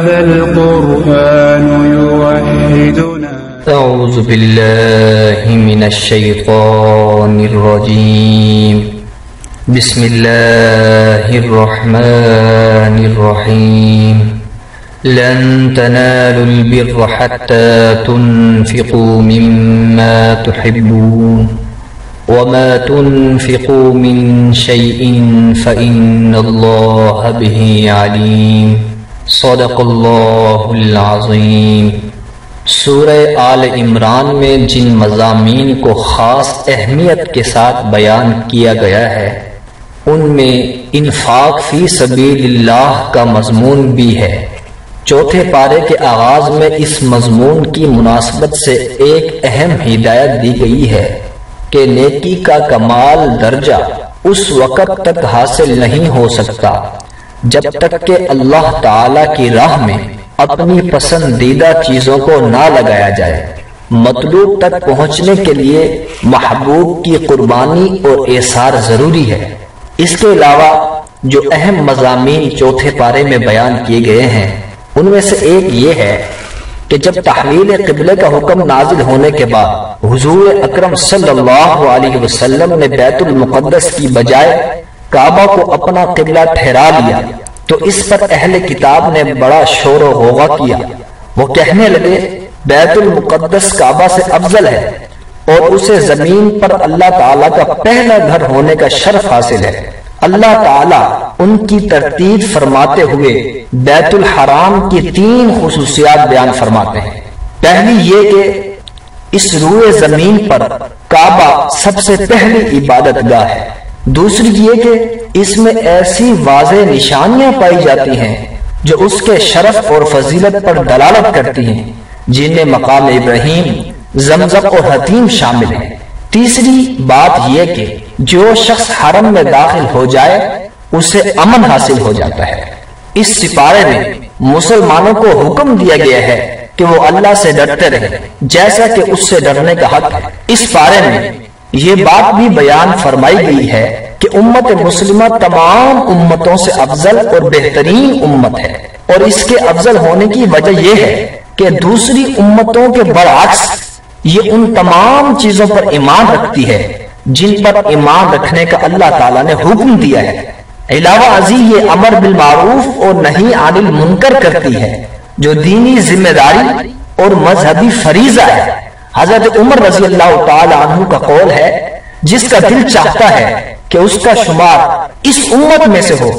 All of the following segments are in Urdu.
هذا القرآن يوحدنا. أعوذ بالله من الشيطان الرجيم. بسم الله الرحمن الرحيم. لن تنالوا البر حتى تنفقوا مما تحبون وما تنفقوا من شيء فإن الله به عليم. صدق اللہ العظیم. سورہ آل عمران میں جن مضامین کو خاص اہمیت کے ساتھ بیان کیا گیا ہے ان میں انفاق فی سبیل اللہ کا مضمون بھی ہے. چوتھے پارے کے آغاز میں اس مضمون کی مناسبت سے ایک اہم ہدایت دی گئی ہے کہ نیکی کا کمال درجہ اس وقت تک حاصل نہیں ہو سکتا جب تک کہ اللہ تعالی کی راہ میں اپنی پسندیدہ چیزوں کو نہ لگایا جائے. مطلوب تک پہنچنے کے لیے محبوب کی قربانی اور ایثار ضروری ہے. اس کے علاوہ جو اہم مضامین چوتھے پارے میں بیان کیے گئے ہیں ان میں سے ایک یہ ہے کہ جب تحویل قبلے کا حکم نازل ہونے کے بعد حضور اکرم صلی اللہ علیہ وسلم نے بیت المقدس کی بجائے کعبہ کو اپنا قبلہ ٹھہرا لیا تو اس پر اہل کتاب نے بڑا شور و غوغا کیا. وہ کہنے لگے بیت المقدس کعبہ سے افضل ہے اور اسے زمین پر اللہ تعالیٰ کا پہلا گھر ہونے کا شرف حاصل ہے. اللہ تعالیٰ ان کی ترتیب فرماتے ہوئے بیت الحرام کی 3 خصوصیات بیان فرماتے ہیں. پہلی یہ کہ اس روئے زمین پر کعبہ سب سے پہلی عبادت گاہ ہے. دوسری یہ کہ اس میں ایسی واضح نشانیاں پائی جاتی ہیں جو اس کے شرف اور فضیلت پر دلالت کرتی ہیں جن میں مقام ابراہیم، زمزم اور حتیم شامل ہیں. تیسری بات یہ کہ جو شخص حرم میں داخل ہو جائے اسے امن حاصل ہو جاتا ہے. اس سپارے میں مسلمانوں کو حکم دیا گیا ہے کہ وہ اللہ سے ڈرتے رہیں جیسا کہ اس سے ڈرنے کا حق ہے. اس پارے میں یہ بات بھی بیان فرمائی گئی ہے کہ امت مسلمہ تمام امتوں سے افضل اور بہترین امت ہے اور اس کے افضل ہونے کی وجہ یہ ہے کہ دوسری امتوں کے برعکس یہ ان تمام چیزوں پر ایمان رکھتی ہے جن پر ایمان رکھنے کا اللہ تعالیٰ نے حکم دیا ہے. علاوہ ازیں یہ امر بالمعروف اور نہی عن المنکر کرتی ہے جو دینی ذمہ داری اور مذہبی فریضہ ہے. حضرت عمر رضی اللہ تعالی عنہ کا قول ہے جس کا دل چاہتا ہے کہ اس کا شمار اس امت میں سے ہو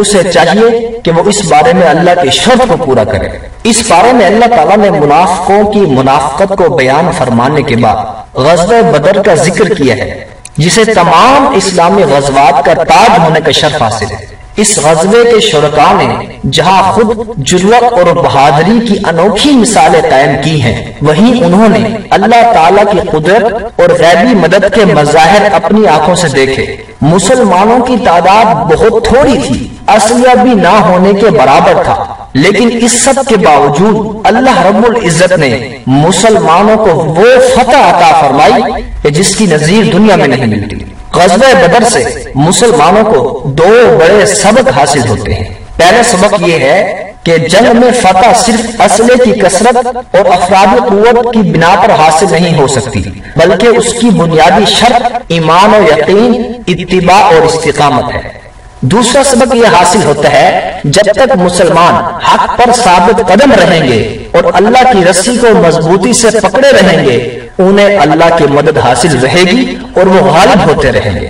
اسے چاہیے کہ وہ اس بارے میں اللہ کی شرط کو پورا کرے. اس بارے میں اللہ تعالیٰ نے منافقوں کی منافقت کو بیان فرمانے کے بعد غزوہ بدر کا ذکر کیا ہے جسے تمام اسلامی غزوات کا تاج ہونے کا شرف حاصل ہے. اس غزوے کے شرکاء نے جہاں خود جرأت اور بہادری کی انوکھی مثالیں قائم کی ہیں وہیں انہوں نے اللہ تعالیٰ کی قدرت اور غیبی مدد کے مظاہر اپنی آنکھوں سے دیکھے. مسلمانوں کی تعداد بہت تھوڑی تھی، اسلحہ بھی نہ ہونے کے برابر تھا، لیکن اس سب کے باوجود اللہ رب العزت نے مسلمانوں کو وہ فتح عطا فرمائی کہ جس کی نظیر دنیا میں نہیں ملتی. غزوہ بدر سے مسلمانوں کو 2 بڑے سبق حاصل ہوتے ہیں. پہلا سبق یہ ہے کہ جنگ میں فتح صرف اسلحے کی کثرت اور افراد قوت کی بنا پر حاصل نہیں ہو سکتی بلکہ اس کی بنیادی شرط ایمان و یقین، اتباع اور استقامت ہے. دوسرا سبق یہ حاصل ہوتا ہے جب تک مسلمان حق پر ثابت قدم رہیں گے اور اللہ کی رسی کو مضبوطی سے پکڑے رہیں گے انہیں اللہ کی مدد حاصل رہے گی اور وہ غالب ہوتے رہیں گے.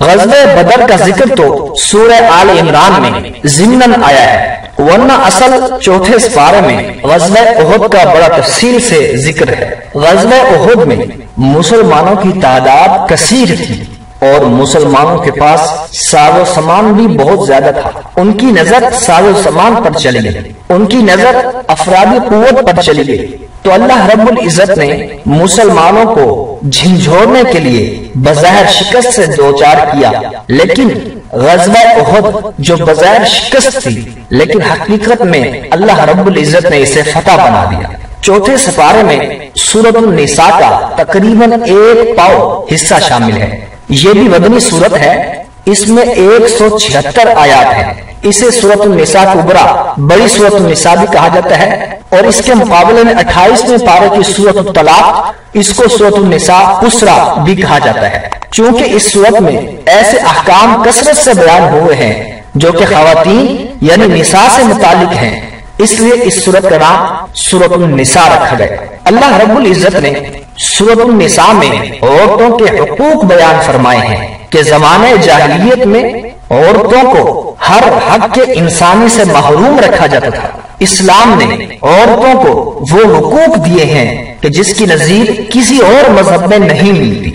غزوہ بدر کا ذکر تو سورہ آل عمران میں ضمناً آیا ہے ورنہ اصل چوتھے سپارے میں غزوہ احد کا بڑا تفصیل سے ذکر ہے. غزوہ احد میں مسلمانوں کی تعداد کثیر تھی اور مسلمانوں کے پاس ساز و سامان بھی بہت زیادہ تھا. ان کی نظر ساز و سامان پر چلی گئی، ان کی نظر افرادی قوت پر چلی گئی تو اللہ رب العزت نے مسلمانوں کو جھنجھوڑنے کے لیے بظاہر شکست سے دوچار کیا. لیکن غزوہ احد جو بظاہر شکست تھی لیکن حقیقت میں اللہ رب العزت نے اسے فتح بنا دیا. چوتھے سپارے میں سورۃ النساء کا تقریباً 1 پاؤ حصہ شامل ہے. یہ بھی مدنی سورت ہے اس میں 176 آیات ہیں۔ اسے سورۃ النساء کبریٰ، بڑی سورۃ النساء بھی کہا جاتا ہے، اور اس کے مقابلے میں 28ویں پارے کی سورۃ الطلاق، اس کو سورۃ النساء قصریٰ بھی کہا جاتا ہے، چونکہ اس سورت میں ایسے احکام کثرت سے بیان ہوئے ہیں جو کہ خواتین یعنی نساء سے متعلق ہیں، اس لیے اس سورت کا نام سورۃ النساء رکھا گیا۔ اللہ رب العزت نے سورۃ النساء میں عورتوں کے حقوق بیان فرمائے ہیں کہ زمانہ جاہلیت میں عورتوں کو ہر حق کے انسانی سے محروم رکھا جاتا تھا۔ اسلام نے عورتوں کو وہ حقوق دیے ہیں کہ جس کی نظیر کسی اور مذہب میں نہیں ملتی۔